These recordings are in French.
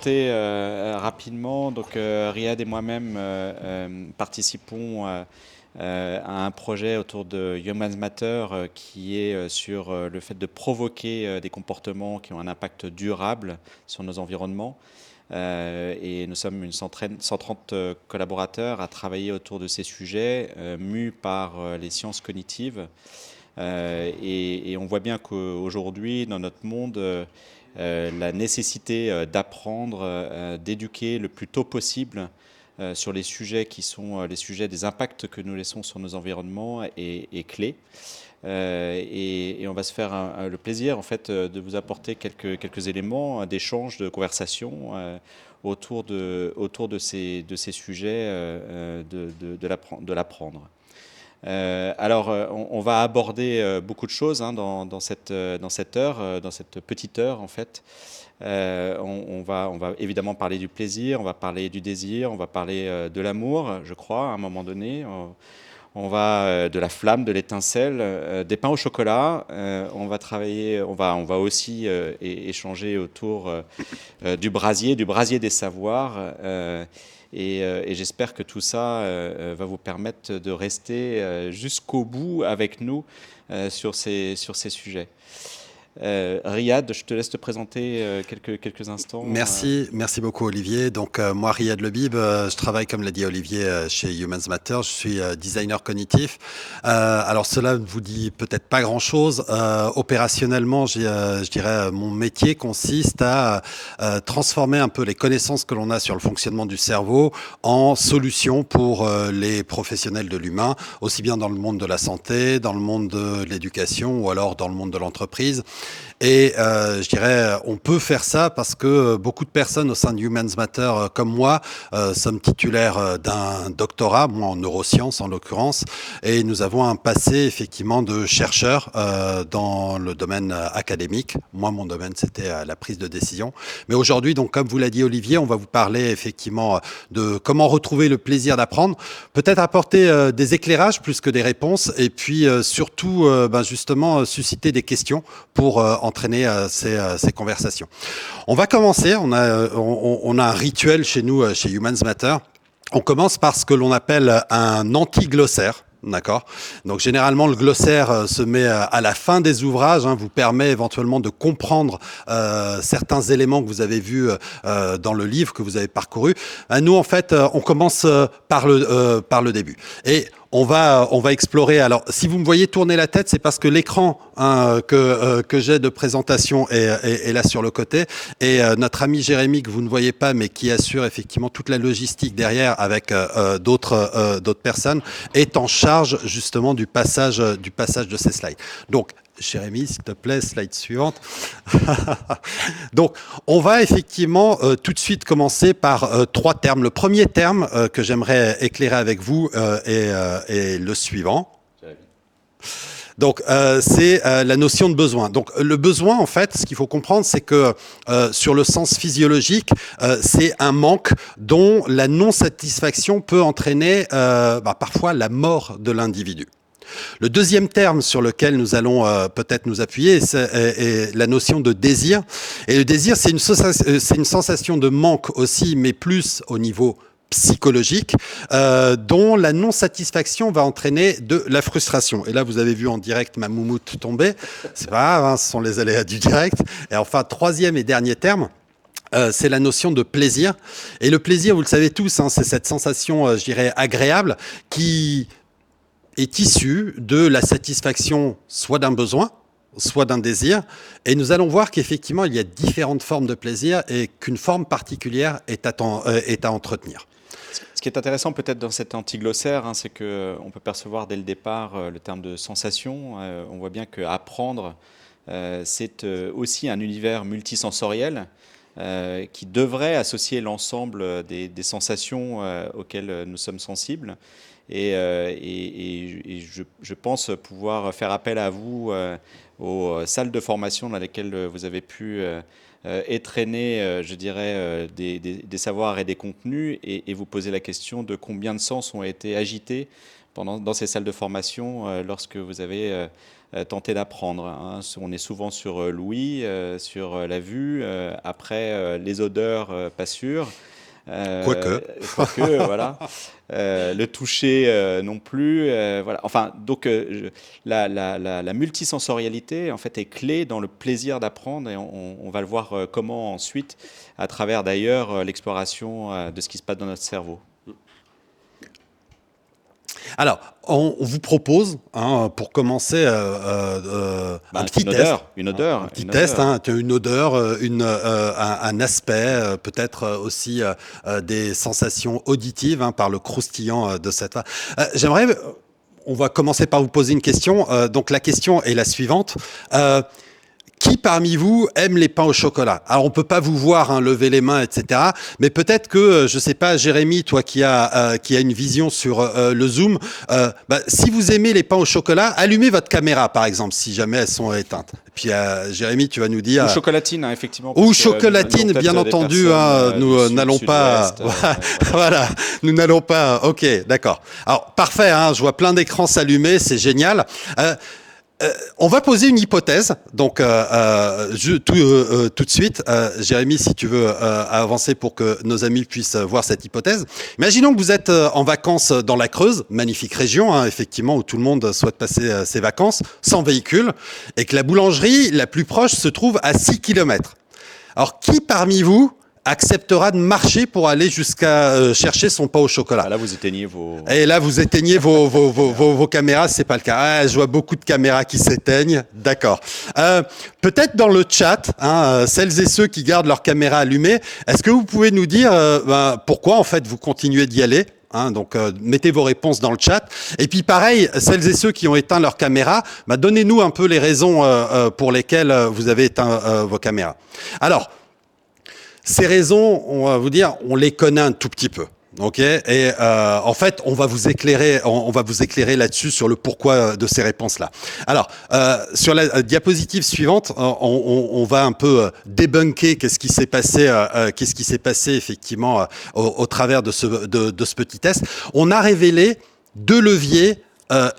présenter rapidement. Donc, Riyad et moi-même participons à un projet autour de Humans Matter qui est sur le fait de provoquer des comportements qui ont un impact durable sur nos environnements. Et nous sommes une 130 collaborateurs à travailler autour de ces sujets, mus par les sciences cognitives. Et on voit bien qu'aujourd'hui, dans notre monde, la nécessité d'apprendre, d'éduquer le plus tôt possible sur les sujets qui sont les sujets des impacts que nous laissons sur nos environnements est clé. Et on va se faire le plaisir en fait de vous apporter quelques éléments d'échange, de conversation autour de ces sujets de l'apprendre. Alors, on va aborder beaucoup de choses dans cette heure, dans cette petite heure en fait. On va évidemment parler du plaisir, on va parler du désir, on va parler de l'amour, je crois, à un moment donné. On va de la flamme, de l'étincelle, des pains au chocolat. On va travailler, on va aussi échanger autour du brasier des savoirs. Et j'espère que tout ça va vous permettre de rester jusqu'au bout avec nous sur ces sujets. Riyad, je te laisse te présenter quelques instants. Merci beaucoup Olivier. Donc moi Riyad Lebib, je travaille comme l'a dit Olivier chez Humans Matter. Je suis designer cognitif. Alors cela ne vous dit peut-être pas grand-chose. Opérationnellement, je dirais mon métier consiste à transformer un peu les connaissances que l'on a sur le fonctionnement du cerveau en solutions pour les professionnels de l'humain, aussi bien dans le monde de la santé, dans le monde de l'éducation ou alors dans le monde de l'entreprise. Et je dirais, on peut faire ça parce que beaucoup de personnes au sein de Humans Matter, comme moi, sommes titulaires d'un doctorat, moi en neurosciences en l'occurrence, et nous avons un passé effectivement de chercheur dans le domaine académique. Moi, mon domaine, c'était la prise de décision. Mais aujourd'hui, donc comme vous l'a dit Olivier, on va vous parler effectivement de comment retrouver le plaisir d'apprendre, peut-être apporter des éclairages plus que des réponses, et puis surtout justement susciter des questions pour entraîner ces conversations. On va commencer, on a un rituel chez nous, chez Humans Matter. On commence par ce que l'on appelle un anti-glossaire. D'accord. Donc généralement le glossaire se met à la fin des ouvrages, vous permet éventuellement de comprendre certains éléments que vous avez vus dans le livre que vous avez parcouru. Nous en fait on commence par le début et on va explorer. Alors, si vous me voyez tourner la tête, c'est parce que l'écran que j'ai de présentation est là sur le côté. Et notre ami Jérémy, que vous ne voyez pas, mais qui assure effectivement toute la logistique derrière avec d'autres personnes, est en charge justement du passage de ces slides. Donc, Jérémy, s'il te plaît, slide suivante. Donc, on va effectivement tout de suite commencer par trois termes. Le premier terme que j'aimerais éclairer avec vous est le suivant. Donc, c'est la notion de besoin. Donc, le besoin, en fait, ce qu'il faut comprendre, c'est que sur le sens physiologique, c'est un manque dont la non-satisfaction peut entraîner parfois la mort de l'individu. Le deuxième terme sur lequel nous allons peut-être nous appuyer est la notion de désir. Et le désir, c'est une sensation de manque aussi, mais plus au niveau psychologique, dont la non-satisfaction va entraîner de la frustration. Et là, vous avez vu en direct ma moumoute tomber. C'est pas grave, ce sont les aléas du direct. Et enfin, troisième et dernier terme, c'est la notion de plaisir. Et le plaisir, vous le savez tous, c'est cette sensation, je dirais, agréable qui est issue de la satisfaction soit d'un besoin, soit d'un désir. Et nous allons voir qu'effectivement, il y a différentes formes de plaisir et qu'une forme particulière est à entretenir. Ce qui est intéressant peut-être dans cet antiglossaire, c'est qu'on peut percevoir dès le départ le terme de sensation. On voit bien qu'apprendre, c'est aussi un univers multisensoriel qui devrait associer l'ensemble des sensations auxquelles nous sommes sensibles. Et je pense pouvoir faire appel à vous aux salles de formation dans lesquelles vous avez pu étreiner, je dirais, des savoirs et des contenus et vous poser la question de combien de sens ont été agités dans ces salles de formation lorsque vous avez tenter d'apprendre, hein. On est souvent sur l'ouïe, sur la vue, après les odeurs, pas sûr. Quoique. Quoique, voilà. Le toucher non plus. Voilà. Enfin, donc la multisensorialité en fait est clé dans le plaisir d'apprendre et on va le voir comment ensuite à travers d'ailleurs l'exploration de ce qui se passe dans notre cerveau. Alors, on vous propose, hein, pour commencer, un petit test. Une odeur. Un petit test, hein, une odeur, un aspect, peut-être aussi des sensations auditives, hein, par le croustillant de cette... J'aimerais... On va commencer par vous poser une question. Donc la question est la suivante. Qui parmi vous aime les pains au chocolat? Alors on peut pas vous voir, hein, lever les mains, etc. Mais peut-être que, je sais pas, Jérémy, toi qui a une vision sur le Zoom, si vous aimez les pains au chocolat, allumez votre caméra par exemple, si jamais elles sont éteintes. Et puis Jérémy, tu vas nous dire. Ou chocolatine, hein, effectivement. Ou chocolatine, bien entendu. Nous n'allons pas. Voilà, nous n'allons pas. Ok, d'accord. Alors parfait. Hein, je vois plein d'écrans s'allumer, c'est génial. On va poser une hypothèse, donc tout de suite, Jérémy, si tu veux avancer pour que nos amis puissent voir cette hypothèse. Imaginons que vous êtes en vacances dans la Creuse, magnifique région, hein, effectivement, où tout le monde souhaite passer ses vacances, sans véhicule, et que la boulangerie la plus proche se trouve à 6 km. Alors, qui parmi vous acceptera de marcher pour aller jusqu'à chercher son pain au chocolat? Ah, là, vous éteignez vos... Et là, vous éteignez vos caméras, c'est pas le cas. Ah, je vois beaucoup de caméras qui s'éteignent. D'accord. Peut-être dans le chat, hein, celles et ceux qui gardent leur caméra allumée, est-ce que vous pouvez nous dire pourquoi, en fait, vous continuez d'y aller? Hein, donc mettez vos réponses dans le chat. Et puis pareil, celles et ceux qui ont éteint leur caméra, donnez-nous un peu les raisons pour lesquelles vous avez éteint vos caméras. Alors, ces raisons, on va vous dire, on les connaît un tout petit peu. Ok, et en fait, on va vous éclairer là-dessus sur le pourquoi de ces réponses-là. Alors, sur la diapositive suivante, on va un peu débunker qu'est-ce qui s'est passé effectivement au travers de ce petit test. On a révélé 2 leviers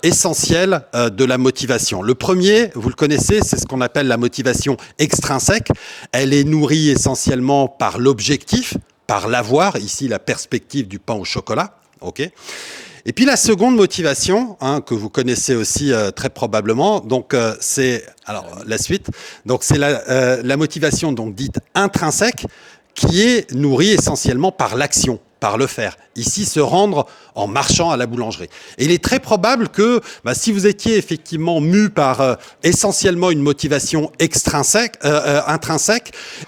essentiel de la motivation. Le premier, vous le connaissez, c'est ce qu'on appelle la motivation extrinsèque. Elle est nourrie essentiellement par l'objectif, par l'avoir, ici la perspective du pain au chocolat. Okay. Et puis la seconde motivation, hein, que vous connaissez aussi très probablement, donc c'est alors la suite. Donc c'est la motivation donc dite intrinsèque, qui est nourrie essentiellement par l'action, par le faire. Ici, se rendre en marchant à la boulangerie. Et il est très probable que si vous étiez effectivement mu par essentiellement une motivation intrinsèque,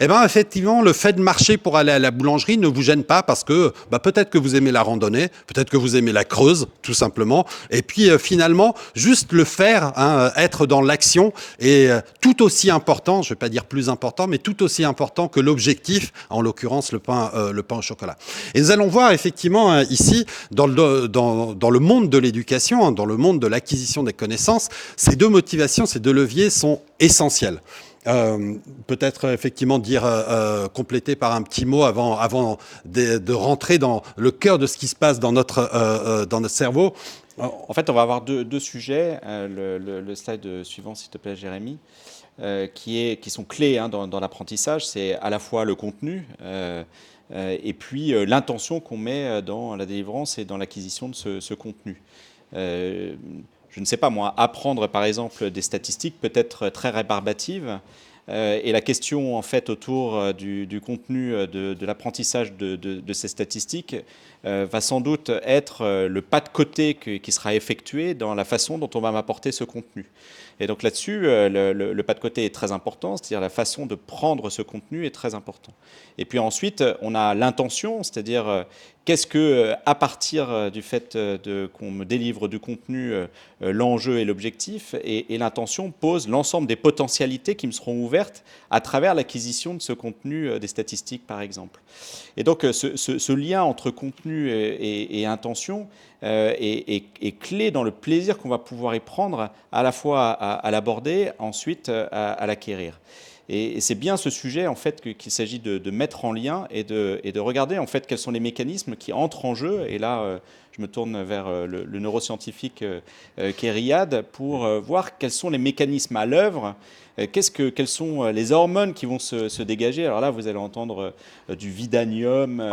effectivement, le fait de marcher pour aller à la boulangerie ne vous gêne pas parce que peut-être que vous aimez la randonnée, peut-être que vous aimez la Creuse, tout simplement. Et puis finalement, juste le faire, hein, être dans l'action est tout aussi important, je ne vais pas dire plus important, mais tout aussi important que l'objectif, en l'occurrence le pain au chocolat. Et nous allons voir effectivement ici, dans le monde de l'éducation, hein, dans le monde de l'acquisition des connaissances, ces 2 motivations, ces 2 leviers sont essentiels. Peut-être effectivement compléter par un petit mot avant de rentrer dans le cœur de ce qui se passe dans notre cerveau. En fait, on va avoir deux sujets. Le slide suivant, s'il te plaît, Jérémy, qui sont clés, hein, dans l'apprentissage. C'est à la fois le contenu et puis l'intention qu'on met dans la délivrance et dans l'acquisition de ce contenu. Je ne sais pas, moi, apprendre par exemple des statistiques peut être très rébarbative. Et la question en fait autour du contenu de l'apprentissage de ces statistiques va sans doute être le pas de côté qui sera effectué dans la façon dont on va m'apporter ce contenu. Et donc là-dessus, le pas de côté est très important, c'est-à-dire la façon de prendre ce contenu est très important. Et puis ensuite, on a l'intention, c'est-à-dire qu'est-ce que, à partir du fait qu'on me délivre du contenu, l'enjeu et l'objectif, et l'intention pose l'ensemble des potentialités qui me seront ouvertes à travers l'acquisition de ce contenu des statistiques, par exemple. Et donc ce lien entre contenu et intention est clé dans le plaisir qu'on va pouvoir y prendre, à la fois à l'aborder, ensuite à l'acquérir. Et c'est bien ce sujet en fait qu'il s'agit de mettre en lien et de regarder en fait quels sont les mécanismes qui entrent en jeu. Et là, je me tourne vers le neuroscientifique qui est Riyad pour voir quels sont les mécanismes à l'œuvre. Quelles sont les hormones qui vont se dégager? Alors là, vous allez entendre du vidanium,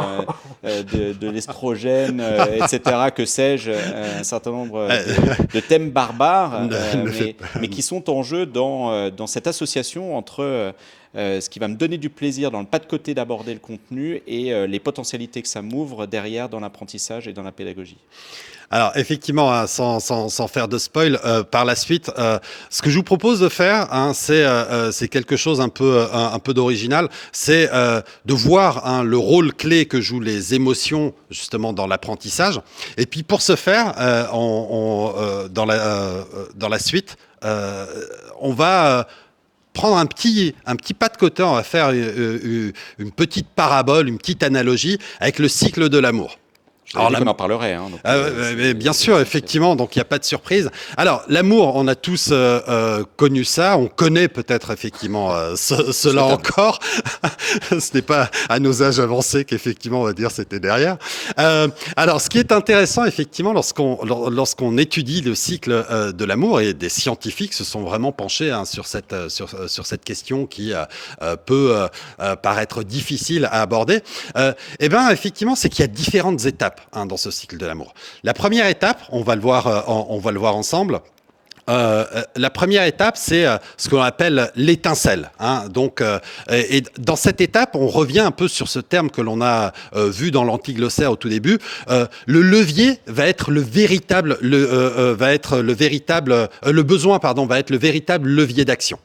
de l'estrogène, etc., que sais-je, un certain nombre de thèmes barbares, mais qui sont en jeu dans cette association entre ce qui va me donner du plaisir dans le pas de côté d'aborder le contenu et les potentialités que ça m'ouvre derrière dans l'apprentissage et dans la pédagogie. Alors effectivement, hein, sans faire de spoil, par la suite, ce que je vous propose de faire, hein, c'est quelque chose un peu d'original, c'est de voir hein, le rôle clé que jouent les émotions justement dans l'apprentissage. Et puis pour ce faire, dans la suite, on va prendre un petit pas de côté, on va faire une petite parabole, une petite analogie avec le cycle de l'amour. Alors là, on en parlerait. Hein, bien sûr, effectivement, donc il n'y a pas de surprise. Alors, l'amour, on a tous connu ça, on connaît peut-être effectivement cela encore. Ce n'est pas à nos âges avancés qu'effectivement, on va dire, c'était derrière. Alors, ce qui est intéressant, effectivement, lorsqu'on étudie le cycle de l'amour, et des scientifiques se sont vraiment penchés hein, sur cette question qui peut paraître difficile à aborder, eh bien, effectivement, c'est qu'il y a différentes étapes hein, dans ce cycle de l'amour. La première étape, on va le voir ensemble. La première étape, c'est ce qu'on appelle l'étincelle. Hein. Donc, et dans cette étape, on revient un peu sur ce terme que l'on a vu dans l'antiglossaire au tout début. Le levier va être le besoin, va être le véritable levier d'action.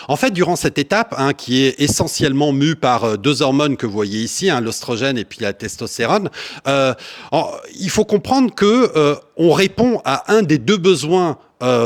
En fait, durant cette étape, hein, qui est essentiellement mue par deux hormones que vous voyez ici, hein, l'oestrogène et puis la testostérone, il faut comprendre que on répond à un des deux besoins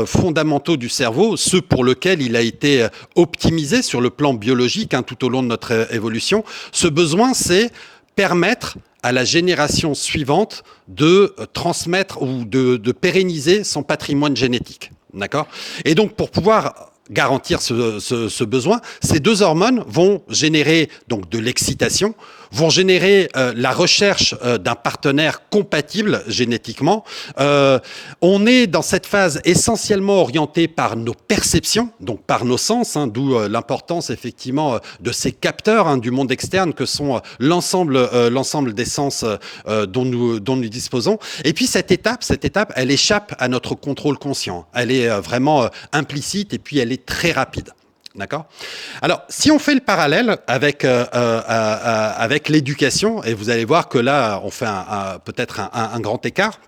fondamentaux du cerveau, ceux pour lesquels il a été optimisé sur le plan biologique hein, tout au long de notre évolution. Ce besoin, c'est permettre à la génération suivante de transmettre ou de pérenniser son patrimoine génétique. D'accord ? Et donc, pour pouvoir garantir ce besoin, ces deux hormones vont générer donc de l'excitation, vont générer la recherche d'un partenaire compatible génétiquement. On est dans cette phase essentiellement orientée par nos perceptions, donc par nos sens, hein, d'où l'importance effectivement de ces capteurs hein, du monde externe que sont l'ensemble des sens dont nous disposons. Et puis cette étape, elle échappe à notre contrôle conscient. Elle est vraiment implicite et puis elle est très rapide. D'accord ? Alors, si on fait le parallèle avec l'éducation, et vous allez voir que là, on fait peut-être un grand écart.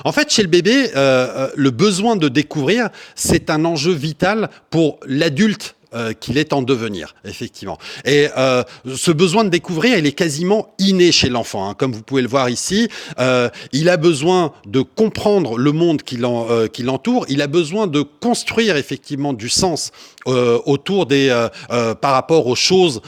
En fait, chez le bébé, le besoin de découvrir, c'est un enjeu vital pour l'adulte qu'il est en devenir, effectivement. Et ce besoin de découvrir, il est quasiment inné chez l'enfant. Hein. Comme vous pouvez le voir ici, il a besoin de comprendre le monde qui l'entoure. Il a besoin de construire effectivement du sens autour par rapport aux choses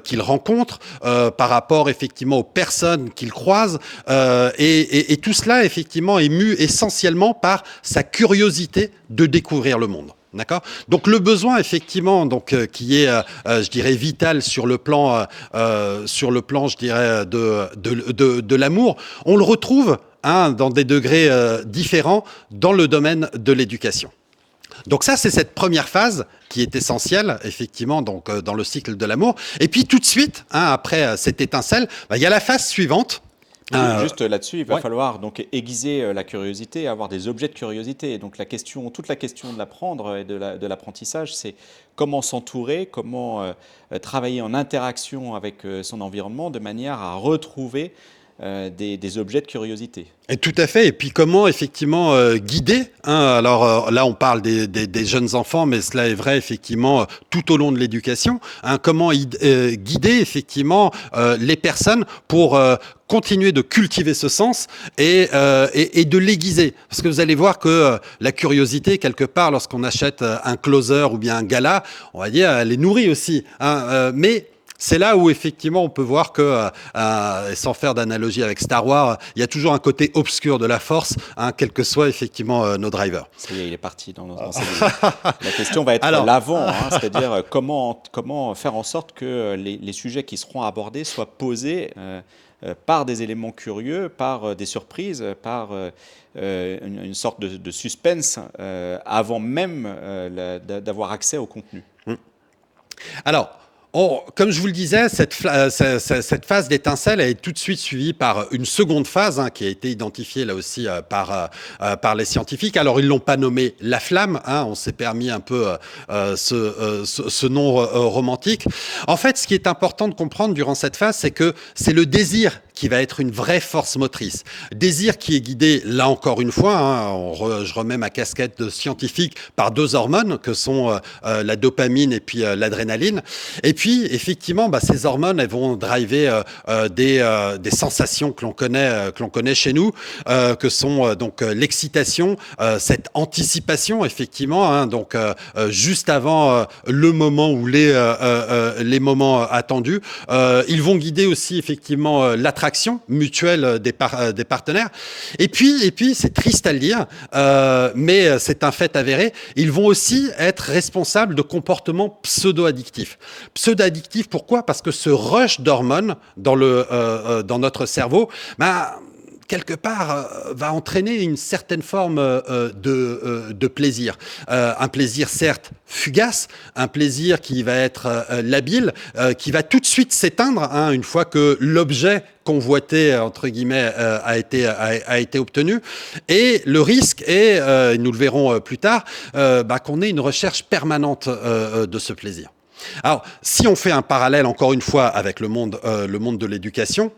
qu'il rencontre, par rapport effectivement aux personnes qu'il croise. Et tout cela, effectivement, est mu essentiellement par sa curiosité de découvrir le monde. D'accord ? Donc le besoin effectivement qui est je dirais vital sur le plan je dirais de l'amour, on le retrouve hein, dans des degrés différents dans le domaine de l'éducation. Donc ça c'est cette première phase qui est essentielle effectivement donc dans le cycle de l'amour et puis tout de suite hein, après cette étincelle, il y a la phase suivante. Juste là-dessus, il va falloir donc aiguiser la curiosité, avoir des objets de curiosité. Et donc toute la question de l'apprendre et de l'apprentissage, c'est comment s'entourer, comment travailler en interaction avec son environnement de manière à retrouver des objets de curiosité. Et tout à fait. Et puis comment effectivement guider hein. Alors là, on parle des jeunes enfants, mais cela est vrai effectivement tout au long de l'éducation. Hein. Comment guider effectivement les personnes pour continuer de cultiver ce sens et de l'aiguiser. Parce que vous allez voir que la curiosité, quelque part, lorsqu'on achète un closer ou bien un gala, on va dire, elle est nourrie aussi. Hein. Mais C'est là où effectivement on peut voir que, sans faire d'analogie avec Star Wars, il y a toujours un côté obscur de la Force, hein, quels que soient effectivement nos drivers. Ça y est, il est parti dans sa vie. La question va être Alors, l'avant, hein, c'est-à-dire comment faire en sorte que les sujets qui seront abordés soient posés par des éléments curieux, par des surprises, par une sorte de suspense avant même d'avoir accès au contenu. alors, comme je vous le disais, cette phase d'étincelle est tout de suite suivie par une seconde phase, hein, qui a été identifiée là aussi par les scientifiques. Alors, ils l'ont pas nommée la flamme, hein, on s'est permis un peu ce nom romantique. En fait, ce qui est important de comprendre durant cette phase, c'est que c'est le désir qui va être une vraie force motrice. Désir qui est guidé, là encore une fois, hein, je remets ma casquette de scientifique, par deux hormones que sont la dopamine et puis l'adrénaline. Et puis, effectivement, ces hormones, elles vont driver des sensations que l'on connaît chez nous, que sont donc l'excitation, cette anticipation, effectivement, hein, donc juste avant le moment ou les moments attendus. Ils vont guider aussi, effectivement, l'attraction mutuelle des partenaires. Et puis, c'est triste à le dire, mais c'est un fait avéré, ils vont aussi être responsables de comportements pseudo-addictifs. Pseudo-addictifs, pourquoi? Parce que ce rush d'hormones dans notre cerveau, quelque part, va entraîner une certaine forme de plaisir. Un plaisir certes fugace, un plaisir qui va être labile, qui va tout de suite s'éteindre, hein, une fois que l'objet convoité, entre guillemets, a été obtenu. Et le risque est, nous le verrons plus tard, qu'on ait une recherche permanente de ce plaisir. Alors, si on fait un parallèle, encore une fois, avec le monde de l'éducation,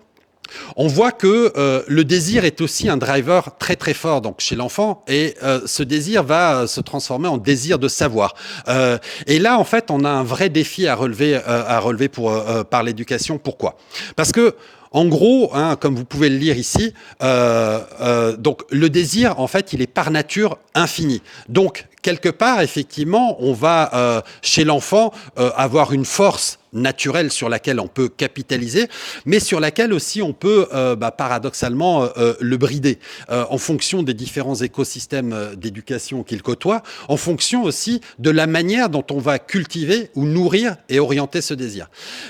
on voit que le désir est aussi un driver très très fort donc chez l'enfant, et ce désir va se transformer en désir de savoir. Et là, en fait, on a un vrai défi à relever par l'éducation. Pourquoi? Parce que en gros, hein, comme vous pouvez le lire ici, donc le désir, en fait, il est par nature infini. Donc, quelque part, effectivement, on va, chez l'enfant, avoir une force naturelle sur laquelle on peut capitaliser, mais sur laquelle aussi on peut, paradoxalement, le brider, en fonction des différents écosystèmes d'éducation qu'il côtoie, en fonction aussi de la manière dont on va cultiver ou nourrir et orienter ce désir.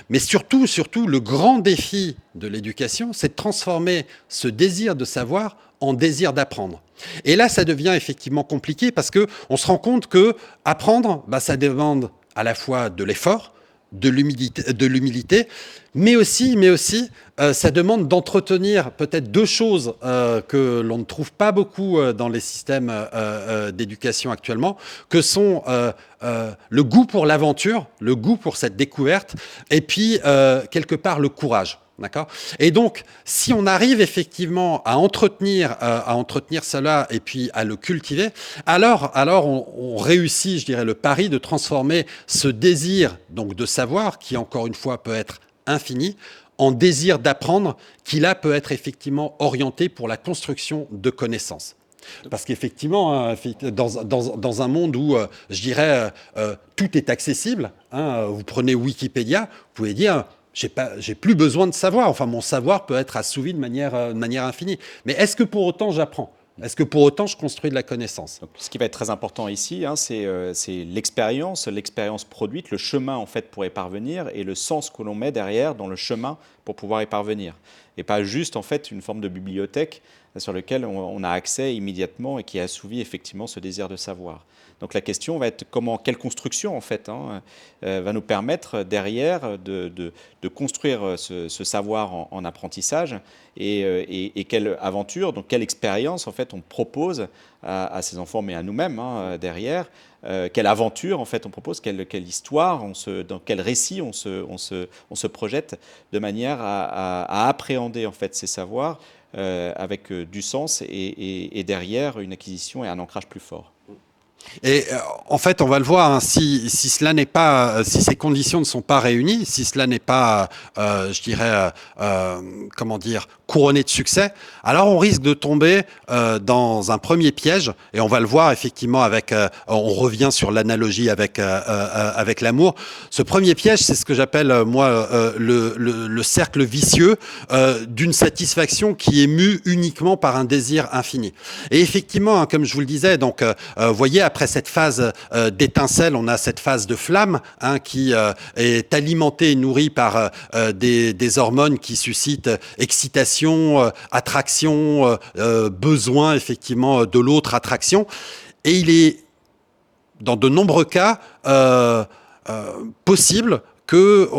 Mais surtout, le grand défi de l'éducation, c'est de transformer ce désir de savoir en désir d'apprendre. Et là, ça devient effectivement compliqué parce que on se rend compte que apprendre, ça demande à la fois de l'effort, de l'humilité, mais aussi, ça demande d'entretenir peut-être deux choses que l'on ne trouve pas beaucoup dans les systèmes d'éducation actuellement, que sont le goût pour l'aventure, le goût pour cette découverte, et puis quelque part le courage. D'accord. Et donc, si on arrive effectivement à entretenir cela et puis à le cultiver, alors on réussit, je dirais, le pari de transformer ce désir donc de savoir, qui encore une fois peut être infini, en désir d'apprendre, qui là peut être effectivement orienté pour la construction de connaissances. Parce qu'effectivement, dans un monde où, je dirais, tout est accessible, hein, vous prenez Wikipédia, vous pouvez dire j'ai plus besoin de savoir. Enfin, mon savoir peut être assouvi de manière infinie. Mais est-ce que pour autant j'apprends? Est-ce que pour autant je construis de la connaissance? Donc, ce qui va être très important ici, hein, c'est l'expérience produite, le chemin en fait pour y parvenir et le sens que l'on met derrière dans le chemin pour pouvoir y parvenir. Et pas juste en fait une forme de bibliothèque sur laquelle on a accès immédiatement et qui assouvit effectivement ce désir de savoir. Donc la question va être quelle construction en fait va nous permettre derrière de construire ce savoir en apprentissage et quelle aventure, donc quelle expérience en fait on propose à ces enfants mais à nous-mêmes derrière, quelle aventure en fait on propose, quelle histoire, dans quel récit on se projette de manière à appréhender en fait ces savoirs avec du sens et derrière une acquisition et un ancrage plus fort. Et en fait, on va le voir, hein, si cela n'est pas, si ces conditions ne sont pas réunies, si cela n'est pas, je dirais, comment dire, couronné de succès, alors on risque de tomber dans un premier piège. Et on va le voir effectivement avec, on revient sur l'analogie avec l'amour. Ce premier piège, c'est ce que j'appelle moi le cercle vicieux d'une satisfaction qui est mue uniquement par un désir infini. Et effectivement, hein, comme je vous le disais, donc, voyez, après cette phase d'étincelle, on a cette phase de flamme, hein, qui est alimentée et nourrie par des hormones qui suscitent excitation, attraction, besoin effectivement de l'autre, attraction. Et il est, dans de nombreux cas, possible que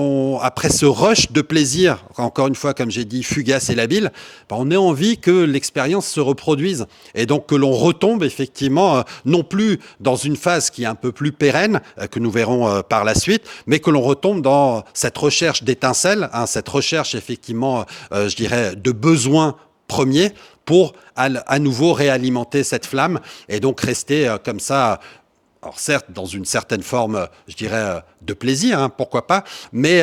après ce rush de plaisir, encore une fois, comme j'ai dit, fugace et labile, on ait envie que l'expérience se reproduise. Et donc que l'on retombe effectivement, non plus dans une phase qui est un peu plus pérenne, que nous verrons par la suite, mais que l'on retombe dans cette recherche d'étincelles, hein, cette recherche effectivement, je dirais, de besoins premiers pour à nouveau réalimenter cette flamme et donc rester comme ça. Alors certes, dans une certaine forme, je dirais, de plaisir, hein, pourquoi pas, mais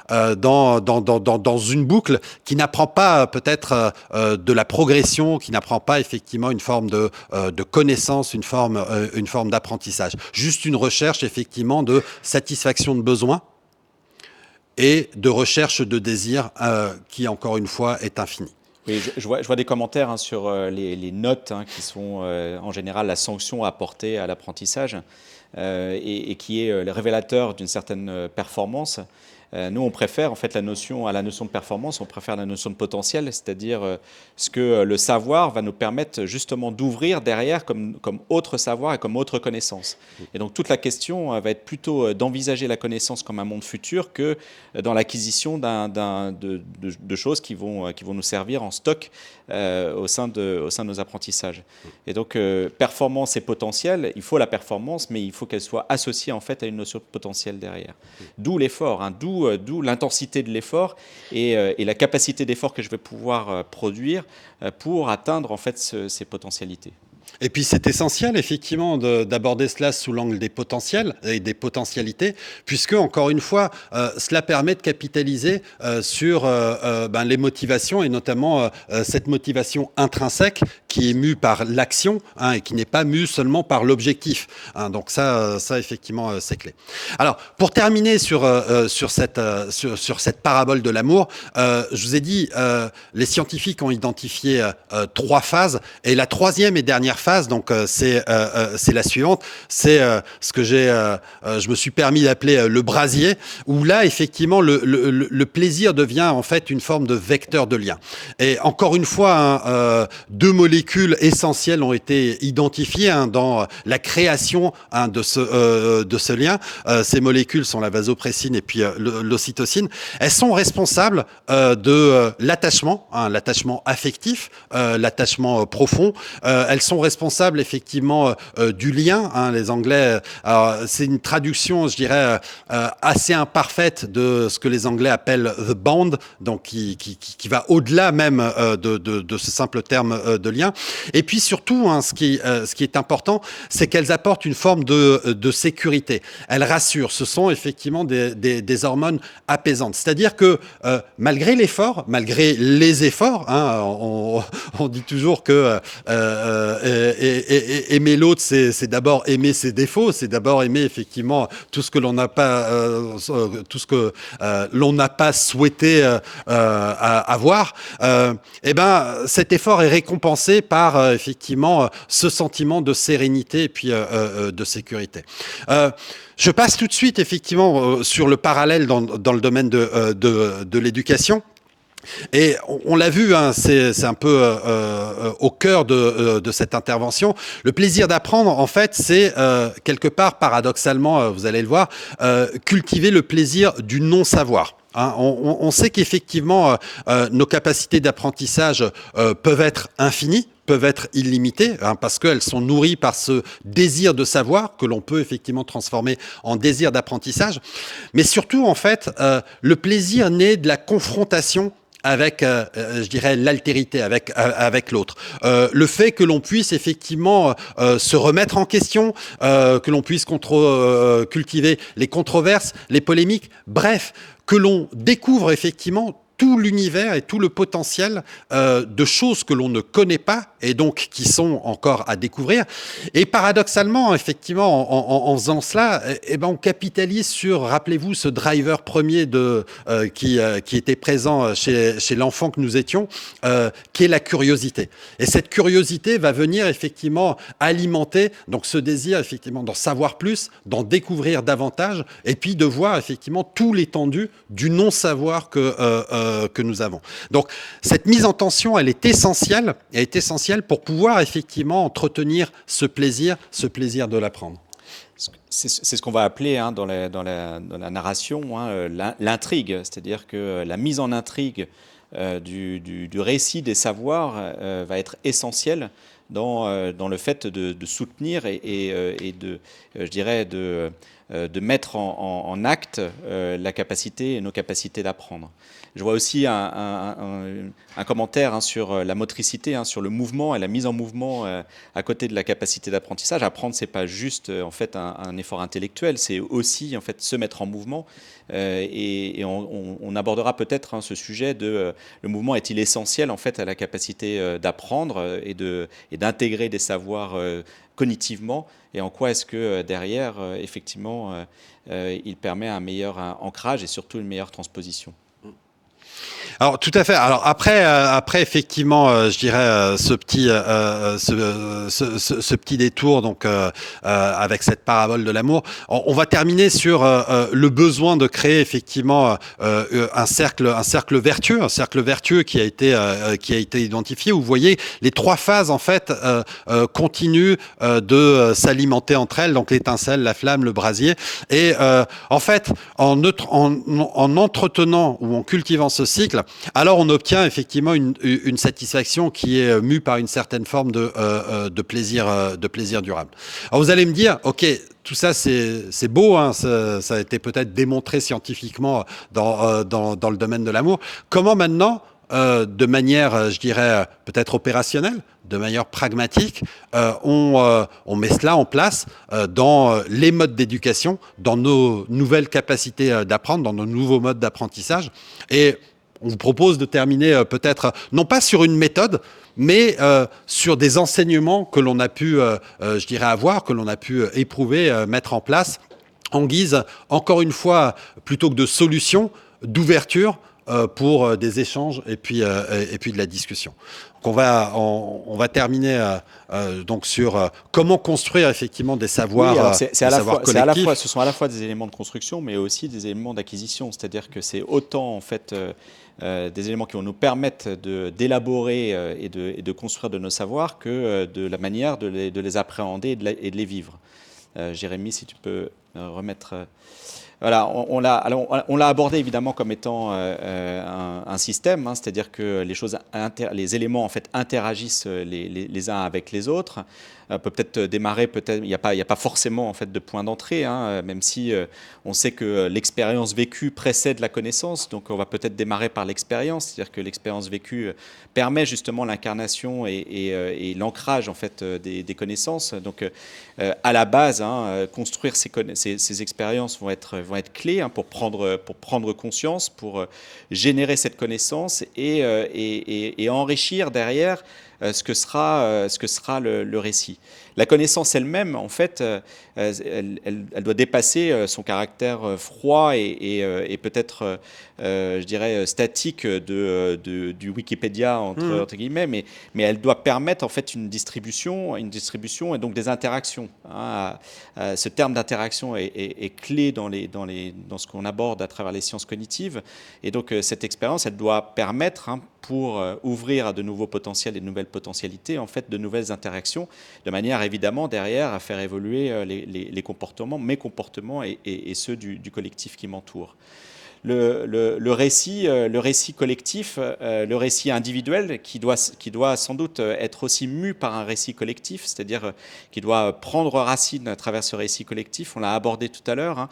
dans une boucle qui n'apprend pas peut-être de la progression, qui n'apprend pas effectivement une forme de connaissance, une forme d'apprentissage. Juste une recherche effectivement de satisfaction de besoins et de recherche de désir qui, encore une fois, est infini. Oui, je vois des commentaires, hein, sur les notes, hein, qui sont en général la sanction apportée à l'apprentissage, et qui est le révélateur d'une certaine performance. Nous, on préfère en fait à la notion de performance, on préfère la notion de potentiel, c'est-à-dire ce que le savoir va nous permettre justement d'ouvrir derrière comme autre savoir et comme autre connaissance. Et donc toute la question va être plutôt d'envisager la connaissance comme un monde futur que dans l'acquisition de choses qui vont nous servir en stock au sein de nos apprentissages. Et donc performance et potentiel, il faut la performance, mais il faut qu'elle soit associée en fait à une notion de potentiel derrière. D'où l'effort, hein, d'où l'intensité de l'effort et la capacité d'effort que je vais pouvoir produire pour atteindre en fait ces potentialités. Et puis c'est essentiel effectivement d'aborder cela sous l'angle des potentiels et des potentialités, puisque encore une fois, cela permet de capitaliser sur les motivations et notamment cette motivation intrinsèque qui est mue par l'action, hein, et qui n'est pas mue seulement par l'objectif. Hein, donc ça effectivement c'est clé. Alors pour terminer sur cette parabole de l'amour, je vous ai dit les scientifiques ont identifié 3 phases et la troisième et dernière phase, donc c'est la suivante, c'est ce que je me suis permis d'appeler le brasier, où là effectivement le plaisir devient en fait une forme de vecteur de lien. Et encore une fois, hein, 2 molécules essentielles ont été identifiées, hein, dans la création, hein, de ce lien. Ces molécules sont la vasopressine et puis l'ocytocine. Elles sont responsables de l'attachement, hein, l'attachement affectif, l'attachement profond. Elles sont responsables effectivement du lien, hein, les Anglais. C'est une traduction, je dirais, assez imparfaite de ce que les Anglais appellent the bond, donc qui va au-delà même de ce simple terme de lien. Et puis surtout, hein, ce qui est important, c'est qu'elles apportent une forme de sécurité. Elles rassurent. Ce sont effectivement des hormones apaisantes. C'est-à-dire que malgré l'effort, malgré les efforts, hein, on dit toujours que aimer l'autre, c'est d'abord aimer ses défauts, c'est d'abord aimer effectivement tout ce que l'on n'a pas, l'on n'a pas souhaité avoir. Et ben, cet effort est récompensé par effectivement ce sentiment de sérénité et puis de sécurité. Je passe tout de suite effectivement sur le parallèle dans le domaine de l'éducation. Et on l'a vu, hein, c'est un peu au cœur de cette intervention. Le plaisir d'apprendre, en fait, c'est quelque part, paradoxalement, vous allez le voir, cultiver le plaisir du non-savoir. Hein, on sait qu'effectivement, nos capacités d'apprentissage peuvent être infinies, peuvent être illimitées, hein, parce qu'elles sont nourries par ce désir de savoir que l'on peut effectivement transformer en désir d'apprentissage. Mais surtout, en fait, le plaisir naît de la confrontation avec, je dirais, l'altérité, avec l'autre. Le fait que l'on puisse effectivement se remettre en question, que l'on puisse cultiver les controverses, les polémiques, bref, que l'on découvre effectivement tout l'univers et tout le potentiel de choses que l'on ne connaît pas et donc qui sont encore à découvrir. Et paradoxalement, effectivement, en faisant cela, eh ben, on capitalise sur, rappelez-vous, ce driver premier qui était présent chez l'enfant que nous étions, qui est la curiosité. Et cette curiosité va venir effectivement alimenter donc ce désir effectivement d'en savoir plus, d'en découvrir davantage, et puis de voir effectivement tout l'étendue du non-savoir que nous avons. Donc cette mise en tension, elle est essentielle pour pouvoir effectivement entretenir ce plaisir de l'apprendre. C'est ce qu'on va appeler dans la narration l'intrigue, c'est-à-dire que la mise en intrigue du récit des savoirs va être essentielle dans le fait de soutenir et je dirais de mettre en acte la capacité et nos capacités d'apprendre. Je vois aussi un commentaire sur la motricité, sur le mouvement et la mise en mouvement à côté de la capacité d'apprentissage. Apprendre, c'est pas juste en fait un effort intellectuel, c'est aussi en fait se mettre en mouvement. Et on abordera peut-être ce sujet de le mouvement est-il essentiel en fait à la capacité d'apprendre et d'intégrer des savoirs cognitivement, et en quoi est-ce que derrière effectivement il permet un meilleur ancrage et surtout une meilleure transposition. Alors tout à fait. Alors après effectivement, je dirais ce petit détour donc avec cette parabole de l'amour, on va terminer sur le besoin de créer effectivement un cercle vertueux qui a été identifié. Où vous voyez les trois phases en fait continuent de s'alimenter entre elles, donc l'étincelle, la flamme, le brasier. Et en fait en entretenant ou en cultivant ce cycle, alors on obtient effectivement une satisfaction qui est mue par une certaine forme de plaisir durable. Alors vous allez me dire, ok, tout ça c'est beau, ça a été peut-être démontré scientifiquement dans le domaine de l'amour. Comment maintenant, de manière, je dirais, peut-être opérationnelle, de manière pragmatique, on met cela en place dans les modes d'éducation, dans nos nouvelles capacités d'apprendre, dans nos nouveaux modes d'apprentissage. Et on vous propose de terminer peut-être, non pas sur une méthode, mais sur des enseignements que l'on a pu, je dirais, avoir, que l'on a pu éprouver, mettre en place, en guise, encore une fois, plutôt que de solutions, d'ouverture, pour des échanges et puis de la discussion. Donc on va terminer donc sur comment construire effectivement des savoirs, collectifs. Ce sont à la fois des éléments de construction, mais aussi des éléments d'acquisition. C'est-à-dire que c'est autant en fait des éléments qui vont nous permettre d'élaborer et de construire de nos savoirs que de la manière de les appréhender et de les vivre. Jérémy, si tu peux remettre. Voilà, on l'a abordé évidemment comme étant un système, c'est-à-dire que les éléments en fait interagissent les uns avec les autres. On peut peut-être démarrer, il n'y a pas forcément en fait de point d'entrée, même si on sait que l'expérience vécue précède la connaissance. Donc on va peut-être démarrer par l'expérience, c'est-à-dire que l'expérience vécue permet justement l'incarnation et l'ancrage en fait des connaissances. Donc à la base, construire ces expériences vont être clés pour prendre conscience, pour générer cette connaissance et enrichir derrière ce que sera le récit. La connaissance elle-même, en fait, elle doit dépasser son caractère froid et peut-être, je dirais, statique du Wikipédia, entre guillemets, mais elle doit permettre en fait une distribution et donc des interactions. Ce terme d'interaction est clé dans ce qu'on aborde à travers les sciences cognitives. Et donc, cette expérience, elle doit permettre, pour ouvrir à de nouveaux potentiels et de nouvelles potentialités, en fait, de nouvelles interactions, de manière évidemment derrière à faire évoluer les comportements, mes comportements et ceux du collectif qui m'entoure. le récit collectif, le récit individuel qui doit sans doute être aussi mu par un récit collectif, c'est-à-dire qui doit prendre racine à travers ce récit collectif, on l'a abordé tout à l'heure,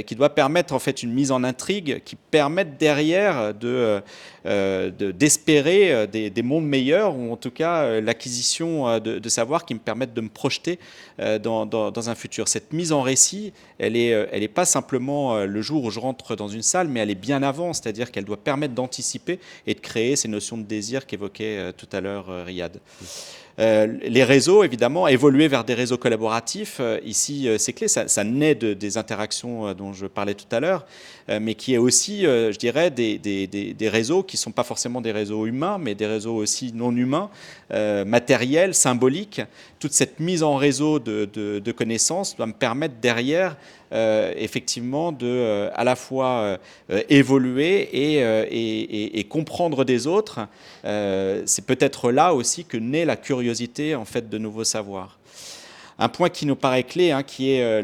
qui doit permettre en fait une mise en intrigue qui permette derrière d'espérer des mondes meilleurs, ou en tout cas l'acquisition de savoir qui me permettent de me projeter dans un futur. Cette mise en récit, elle est pas simplement le jour où je rentre dans une salle, mais elle est bien avant, c'est-à-dire qu'elle doit permettre d'anticiper et de créer ces notions de désir qu'évoquait tout à l'heure Riyad. Les réseaux, évidemment, évoluer vers des réseaux collaboratifs, ici c'est clé, ça naît des interactions dont je parlais tout à l'heure, mais qui est aussi, je dirais, des réseaux qui ne sont pas forcément des réseaux humains, mais des réseaux aussi non humains, matériels, symboliques. Toute cette mise en réseau de connaissances doit me permettre derrière, effectivement, de à la fois évoluer et comprendre des autres. C'est peut-être là aussi que naît la curiosité en fait de nouveaux savoirs. Un point qui nous paraît clé, qui est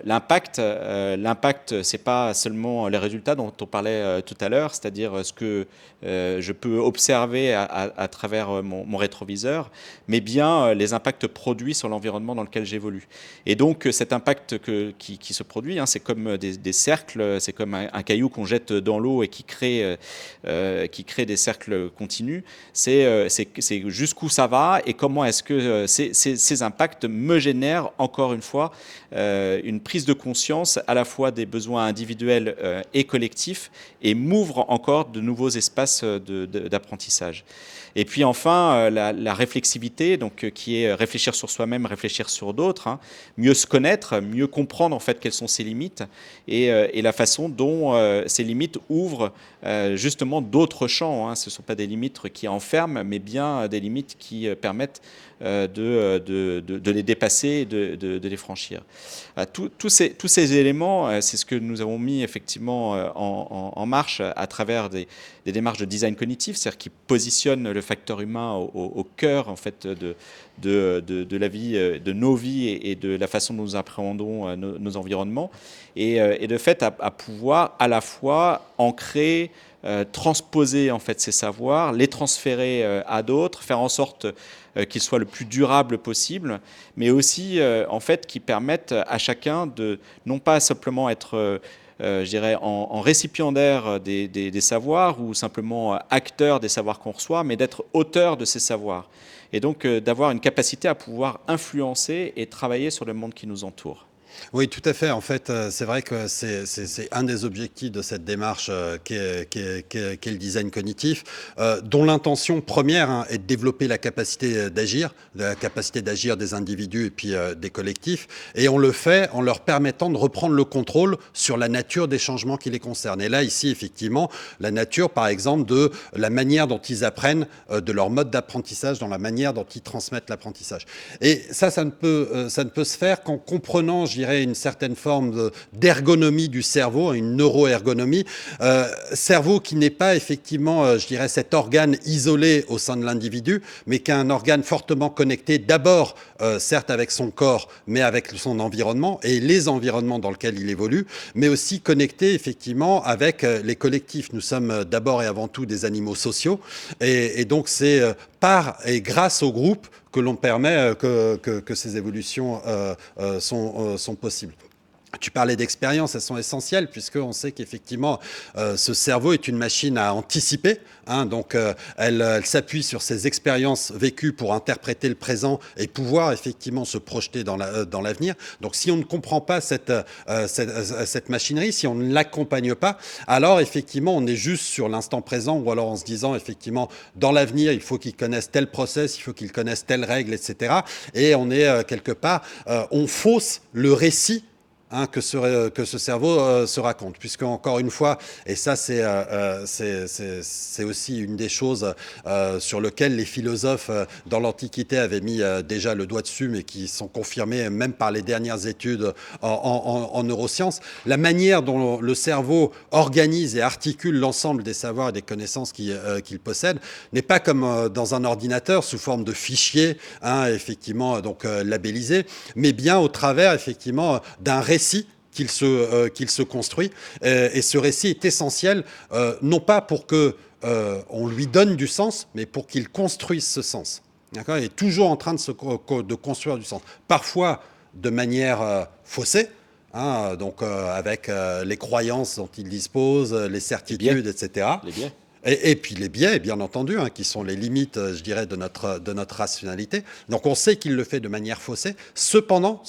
l'impact. L'impact, c'est pas seulement les résultats dont on parlait tout à l'heure, c'est-à-dire ce que je peux observer à travers mon rétroviseur, mais bien les impacts produits sur l'environnement dans lequel j'évolue. Et donc cet impact qui se produit, c'est comme des cercles, c'est comme un caillou qu'on jette dans l'eau et qui crée des cercles continus. C'est jusqu'où ça va et comment est-ce que ces impacts me génèrent encore une fois une prise de conscience à la fois des besoins individuels et collectifs et m'ouvre encore de nouveaux espaces d'apprentissage. Et puis enfin, la réflexivité, donc, qui est réfléchir sur soi-même, réfléchir sur d'autres, mieux se connaître, mieux comprendre en fait quelles sont ses limites et la façon dont ces limites ouvrent justement d'autres champs. Ce ne sont pas des limites qui enferment, mais bien des limites qui permettent de les dépasser et de les franchir. Tous ces éléments, c'est ce que nous avons mis effectivement en marche à travers des démarches de design cognitif, c'est-à-dire qui positionnent le facteur humain au cœur en fait de la vie, de nos vies et de la façon dont nous appréhendons nos environnements, et de fait à pouvoir à la fois ancrer, transposer en fait ces savoirs, les transférer à d'autres, faire en sorte qu'ils soient le plus durables possible, mais aussi en fait qui permettent à chacun de non pas simplement être je dirais en récipiendaire des savoirs ou simplement acteur des savoirs qu'on reçoit, mais d'être auteur de ces savoirs. Et donc d'avoir une capacité à pouvoir influencer et travailler sur le monde qui nous entoure. Oui, tout à fait. En fait, c'est vrai que c'est un des objectifs de cette démarche qu'est le design cognitif, dont l'intention première est de développer la capacité d'agir des individus et puis des collectifs. Et on le fait en leur permettant de reprendre le contrôle sur la nature des changements qui les concernent. Et là, ici, effectivement, la nature, par exemple, de la manière dont ils apprennent, de leur mode d'apprentissage, dans la manière dont ils transmettent l'apprentissage. Et ça ne peut se faire qu'en comprenant, je dirais, une certaine forme d'ergonomie du cerveau, une neuroergonomie. Cerveau qui n'est pas effectivement, je dirais, cet organe isolé au sein de l'individu, mais qu'un organe fortement connecté d'abord, certes avec son corps, mais avec son environnement et les environnements dans lesquels il évolue, mais aussi connecté effectivement avec les collectifs. Nous sommes d'abord et avant tout des animaux sociaux, et donc c'est par et grâce au groupe que l'on permet que ces évolutions sont possibles. Tu parlais d'expériences, elles sont essentielles puisqu'on sait qu'effectivement ce cerveau est une machine à anticiper, donc elle s'appuie sur ses expériences vécues pour interpréter le présent et pouvoir effectivement se projeter dans l'avenir. Donc si on ne comprend pas cette machinerie, si on ne l'accompagne pas, alors effectivement on est juste sur l'instant présent, ou alors en se disant effectivement dans l'avenir il faut qu'ils connaissent tel process, il faut qu'ils connaissent telle règle, etc. Et on est quelque part, on fausse le récit que ce cerveau se raconte, puisque encore une fois, et ça c'est aussi une des choses sur lesquelles les philosophes dans l'Antiquité avaient mis déjà le doigt dessus, mais qui sont confirmés même par les dernières études en neurosciences, la manière dont le cerveau organise et articule l'ensemble des savoirs et des connaissances qu'il possède n'est pas comme dans un ordinateur sous forme de fichiers, effectivement donc labellisés, mais bien au travers effectivement d'un récit qu'il se construit. Et ce récit est essentiel, non pas pour que on lui donne du sens, mais pour qu'il construise ce sens. D'accord ? Il est toujours en train de construire du sens. Parfois de manière faussée, hein, donc avec les croyances dont il dispose, les certitudes, etc. Les biais. Et puis les biais, bien entendu, hein, qui sont les limites, je dirais, de notre rationalité. Donc on sait qu'il le fait de manière faussée. Cependant,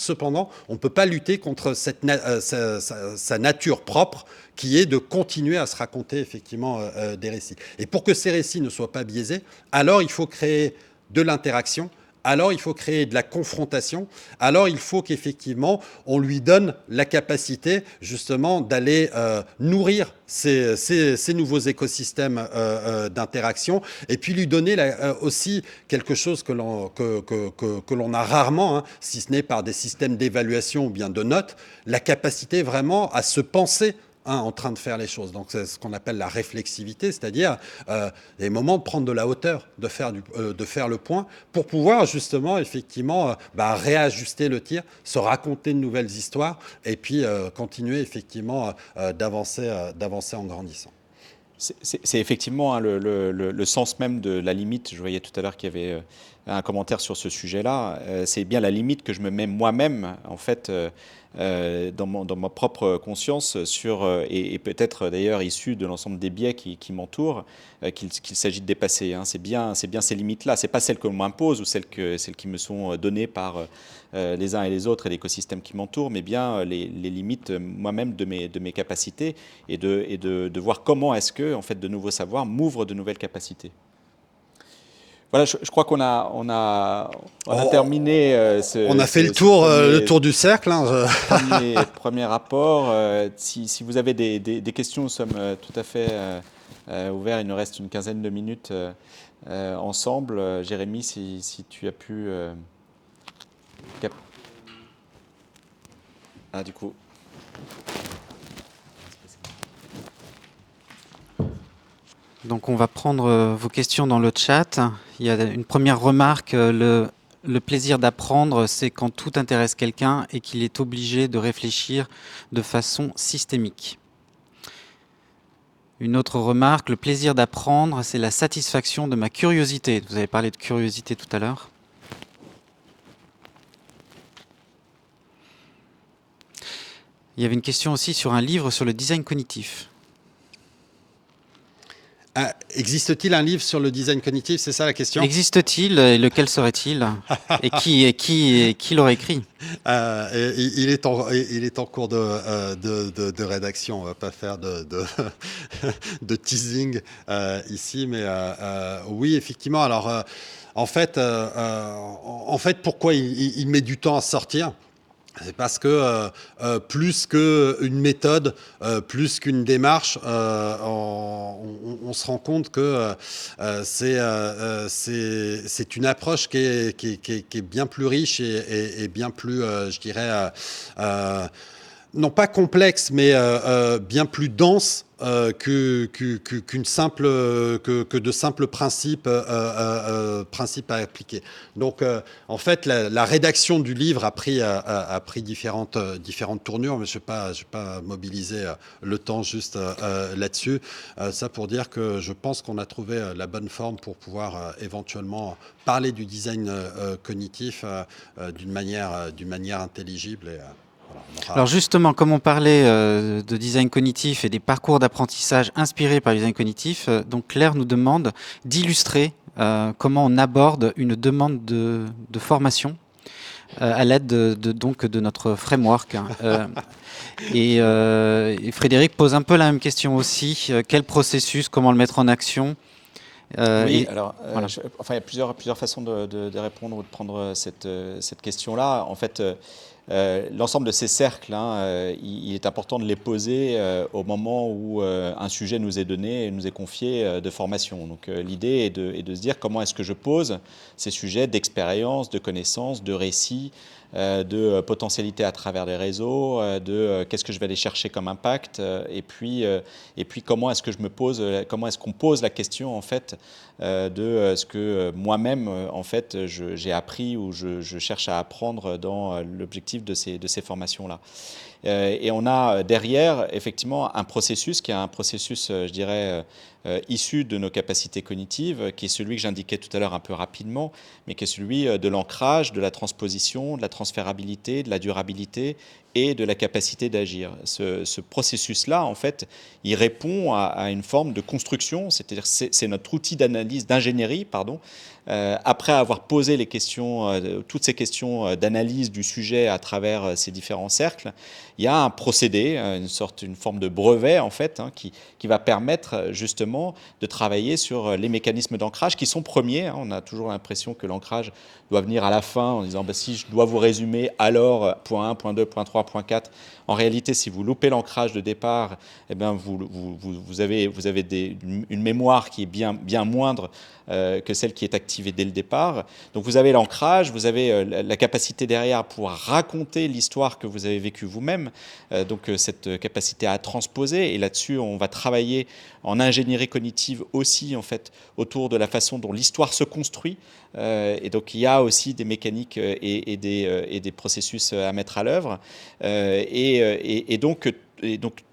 on ne peut pas lutter contre sa nature propre, qui est de continuer à se raconter effectivement des récits. Et pour que ces récits ne soient pas biaisés, alors il faut créer de l'interaction. Alors il faut créer de la confrontation, alors il faut qu'effectivement on lui donne la capacité justement d'aller nourrir ces nouveaux écosystèmes d'interaction, et puis lui donner aussi quelque chose que l'on a rarement, hein, si ce n'est par des systèmes d'évaluation ou bien de notes, la capacité vraiment à se penser, hein, en train de faire les choses. Donc c'est ce qu'on appelle la réflexivité, c'est-à-dire des moments de prendre de la hauteur, de faire le point, pour pouvoir justement effectivement réajuster le tir, se raconter de nouvelles histoires, et puis continuer effectivement d'avancer en grandissant. C'est effectivement, hein, le sens même de la limite. Je voyais tout à l'heure qu'il y avait un commentaire sur ce sujet-là. C'est bien la limite que je me mets moi-même, en fait, dans ma propre conscience, et peut-être d'ailleurs issu de l'ensemble des biais qui m'entourent, qu'il s'agit de dépasser. Hein. C'est bien ces limites-là. C'est pas celles que l'on m'impose ou celles qui me sont données par les uns et les autres et l'écosystème qui m'entoure, mais bien les limites moi-même de mes capacités, et de voir comment est-ce que, en fait, de nouveaux savoirs m'ouvrent de nouvelles capacités. Voilà, je crois qu'on a terminé on a fait le tour du cercle. Hein, premier rapport. Si vous avez des questions, nous sommes tout à fait ouverts. Il nous reste une quinzaine de minutes ensemble. Jérémy, si tu as pu... du coup... Donc on va prendre vos questions dans le chat. Il y a une première remarque. Le plaisir d'apprendre, c'est quand tout intéresse quelqu'un et qu'il est obligé de réfléchir de façon systémique. Une autre remarque, le plaisir d'apprendre, c'est la satisfaction de ma curiosité. Vous avez parlé de curiosité tout à l'heure. Il y avait une question aussi sur un livre sur le design cognitif. Existe-t-il un livre sur le design cognitif? C'est ça la question? Existe-t-il et lequel serait-il? Et qui l'aurait écrit? Il est en cours de rédaction. On va pas faire de teasing ici, mais oui, effectivement. Alors, en fait, pourquoi il met du temps à sortir? C'est parce que plus qu'une méthode, plus qu'une démarche, on se rend compte que c'est une approche qui est bien plus riche et bien plus, je dirais, non pas complexe, mais bien plus dense que de simples principes à appliquer. Donc, en fait, la rédaction du livre a pris différentes tournures, mais je ne vais pas mobiliser le temps juste là-dessus. Ça pour dire que je pense qu'on a trouvé la bonne forme pour pouvoir éventuellement parler du design cognitif d'une manière intelligible. Alors justement, comme on parlait de design cognitif et des parcours d'apprentissage inspirés par le design cognitif, donc Claire nous demande d'illustrer comment on aborde une demande de formation à l'aide de notre framework. Et Frédéric pose un peu la même question aussi. Quel processus, comment le mettre en action? Oui, alors, voilà. Il y a plusieurs façons de répondre ou de prendre cette question-là. En fait, l'ensemble de ces cercles, hein, il est important de les poser au moment où un sujet nous est donné et nous est confié de formation. Donc l'idée est de se dire comment est-ce que je pose ces sujets d'expérience, de connaissances, de récits, de potentialité à travers les réseaux, de qu'est-ce que je vais aller chercher comme impact, et puis comment est-ce qu'on pose la question, en fait, de ce que moi-même, en fait, j'ai appris ou je cherche à apprendre dans l'objectif de ces formations-là. Et on a derrière, effectivement, un processus qui est un processus, je dirais, issu de nos capacités cognitives, qui est celui que j'indiquais tout à l'heure un peu rapidement, mais qui est celui de l'ancrage, de la transposition, de la transférabilité, de la durabilité et de la capacité d'agir. Ce processus-là, en fait, il répond à une forme de construction, c'est-à-dire c'est notre outil d'analyse, d'ingénierie, pardon. Après avoir posé les questions, toutes ces questions d'analyse du sujet à travers ces différents cercles, il y a un procédé, une forme de brevet en fait, hein, qui va permettre justement de travailler sur les mécanismes d'ancrage qui sont premiers. Hein. On a toujours l'impression que l'ancrage doit venir à la fin en disant bah, si je dois vous résumer alors point 1, point 2, point 3, point 4. En réalité, si vous loupez l'ancrage de départ, eh bien, vous avez une mémoire qui est bien moindre que celle qui est activée dès le départ. Donc vous avez l'ancrage, vous avez la capacité derrière à pouvoir raconter l'histoire que vous avez vécue vous-même, donc cette capacité à transposer. Et là-dessus, on va travailler en ingénierie cognitive aussi, en fait, autour de la façon dont l'histoire se construit. Et donc il y a aussi des mécaniques et des processus à mettre à l'œuvre. Et donc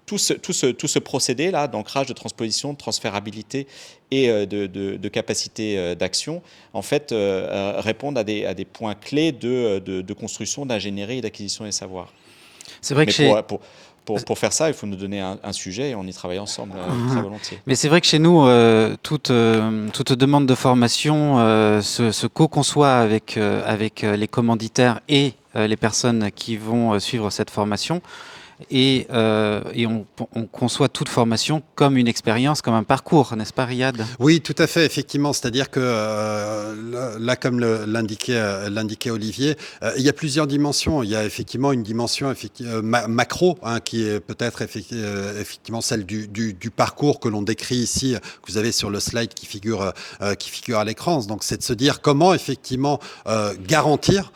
tout ce procédé-là d'ancrage, de transposition, de transférabilité et de capacité d'action, en fait, répondent à des points clés de construction, d'ingénierie et d'acquisition des savoirs. C'est vrai que pour faire ça, il faut nous donner un sujet et on y travaille ensemble très volontiers. Mais c'est vrai que chez nous, toute demande de formation se co-conçoit avec les commanditaires et les personnes qui vont suivre cette formation. Et on conçoit toute formation comme une expérience, comme un parcours, n'est-ce pas, Riyad ? Oui, tout à fait, effectivement. C'est-à-dire que là, comme l'indiquait Olivier, il y a plusieurs dimensions. Il y a effectivement une dimension macro, hein, qui est peut-être effectivement celle du parcours que l'on décrit ici, que vous avez sur le slide qui figure à l'écran. Donc, c'est de se dire comment effectivement garantir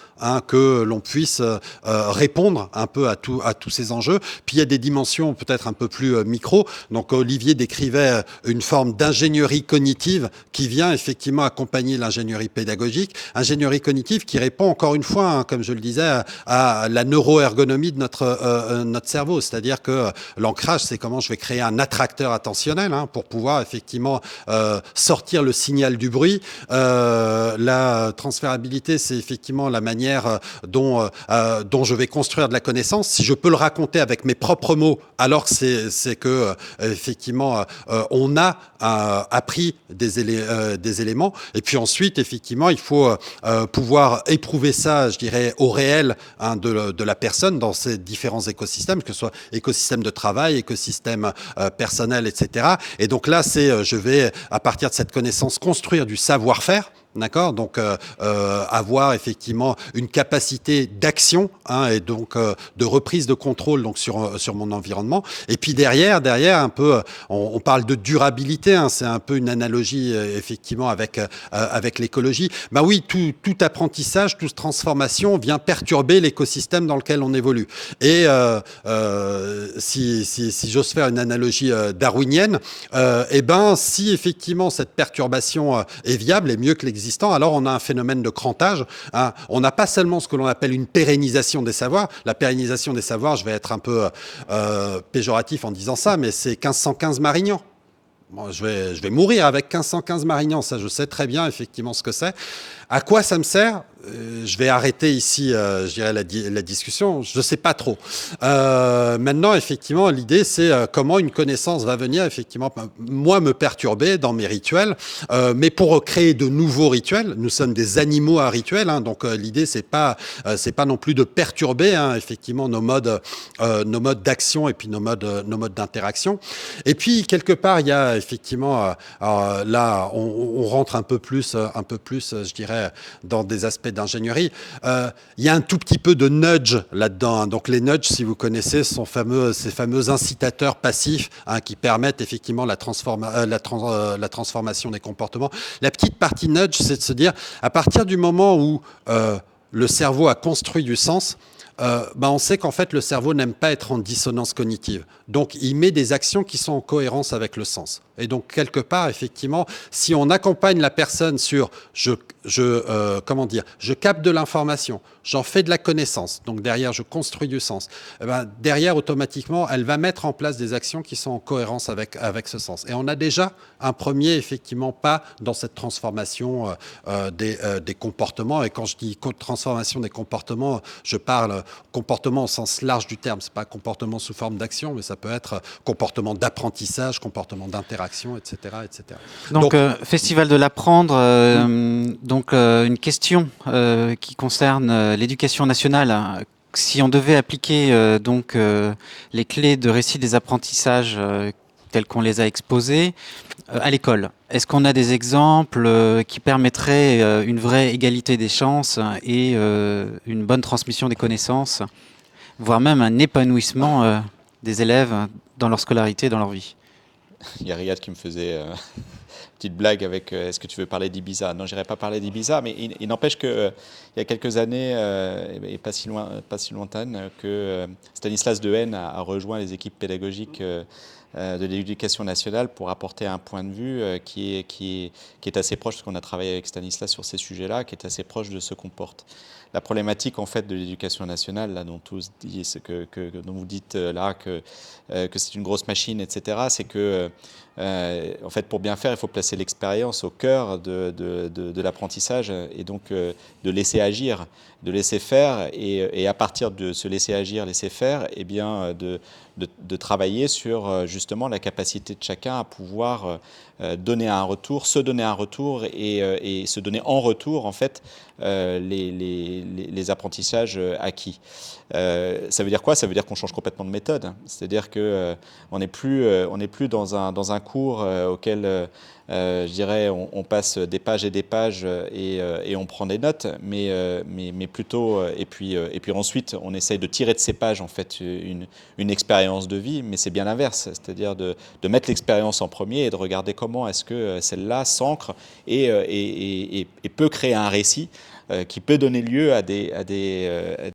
que l'on puisse répondre un peu à tous ces enjeux. Puis il y a des dimensions peut-être un peu plus micro. Donc Olivier décrivait une forme d'ingénierie cognitive qui vient effectivement accompagner l'ingénierie pédagogique. Ingénierie cognitive qui répond encore une fois, comme je le disais, à la neuroergonomie de notre cerveau. C'est-à-dire que l'ancrage, c'est comment je vais créer un attracteur attentionnel pour pouvoir effectivement sortir le signal du bruit. La transférabilité, c'est effectivement la manière dont je vais construire de la connaissance. Si je peux le raconter avec mes propres mots, alors c'est que effectivement on a appris des éléments. Et puis ensuite, effectivement, il faut pouvoir éprouver ça, je dirais, au réel de la personne dans ces différents écosystèmes, que ce soit écosystème de travail, écosystème personnel, etc. Et donc là, je vais, à partir de cette connaissance, construire du savoir-faire. D'accord, donc avoir effectivement une capacité d'action et donc de reprise de contrôle donc sur mon environnement. Et puis derrière un peu, on parle de durabilité. C'est un peu une analogie effectivement avec l'écologie. Bah oui, tout apprentissage, toute transformation vient perturber l'écosystème dans lequel on évolue. Et si j'ose faire une analogie darwinienne, si effectivement cette perturbation est viable et mieux que l'existence, alors on a un phénomène de crantage. On n'a pas seulement ce que l'on appelle une pérennisation des savoirs. La pérennisation des savoirs, je vais être un peu péjoratif en disant ça, mais c'est 1515 Marignan. Bon, je vais mourir avec 1515 Marignan, ça je sais très bien effectivement ce que c'est. À quoi ça me sert ? Je vais arrêter ici, je dirais, la discussion. Je ne sais pas trop. Maintenant, effectivement, l'idée, c'est comment une connaissance va venir, effectivement, moi, me perturber dans mes rituels. Mais pour créer de nouveaux rituels, nous sommes des animaux à rituels. Donc, l'idée, c'est pas non plus de perturber, effectivement, nos modes d'action et puis nos modes d'interaction. Et puis, quelque part, il y a effectivement, là, on rentre un peu plus, je dirais, dans des aspects d'ingénierie. Il y a un tout petit peu de nudge là-dedans. Donc les nudges, si vous connaissez, sont ces fameux incitateurs passifs qui permettent effectivement la transformation des comportements. La petite partie nudge, c'est de se dire, à partir du moment où le cerveau a construit du sens, on sait qu'en fait le cerveau n'aime pas être en dissonance cognitive. Donc il met des actions qui sont en cohérence avec le sens. Et donc quelque part, effectivement, si on accompagne la personne sur je capte de l'information, j'en fais de la connaissance. Donc derrière, je construis du sens. Eh ben, derrière, automatiquement, elle va mettre en place des actions qui sont en cohérence avec ce sens. Et on a déjà un premier, effectivement, pas dans cette transformation des comportements. Et quand je dis transformation des comportements, je parle comportement au sens large du terme. C'est pas comportement sous forme d'action, mais ça peut être comportement d'apprentissage, comportement d'interaction, etc., etc. Donc Festival de l'apprendre, une question qui concerne l'éducation nationale. Si on devait appliquer les clés de récit des apprentissages tels qu'on les a exposés à l'école, est-ce qu'on a des exemples qui permettraient une vraie égalité des chances et une bonne transmission des connaissances, voire même un épanouissement des élèves dans leur scolarité, dans leur vie? Il y a Riyad qui me faisait petite blague avec est-ce que tu veux parler d'Ibiza? Non, j'irai pas parler d'Ibiza, mais il n'empêche que il y a quelques années, et pas si lointaines, que Stanislas Dehaene a rejoint les équipes pédagogiques de l'éducation nationale pour apporter un point de vue qui est assez proche, parce qu'on a travaillé avec Stanislas sur ces sujets-là, qui est assez proche de ce qu'on porte. La problématique en fait de l'éducation nationale, là, dont tous disent dont vous dites là que c'est une grosse machine, etc., c'est que en fait, pour bien faire, il faut placer l'expérience au cœur de l'apprentissage et donc de laisser agir, de laisser faire et à partir de se laisser agir, laisser faire, eh bien de travailler sur justement la capacité de chacun à pouvoir donner un retour, se donner un retour et se donner en retour en fait les apprentissages acquis. Ça veut dire quoi? Ça veut dire qu'on change complètement de méthode. C'est-à-dire que on n'est plus dans un cours auquel je dirais on passe des pages et des pages et on prend des notes, mais plutôt et puis ensuite on essaye de tirer de ces pages en fait une expérience de vie, mais c'est bien l'inverse, c'est-à-dire de mettre l'expérience en premier et de regarder comment est-ce que celle-là s'ancre et peut créer un récit qui peut donner lieu à des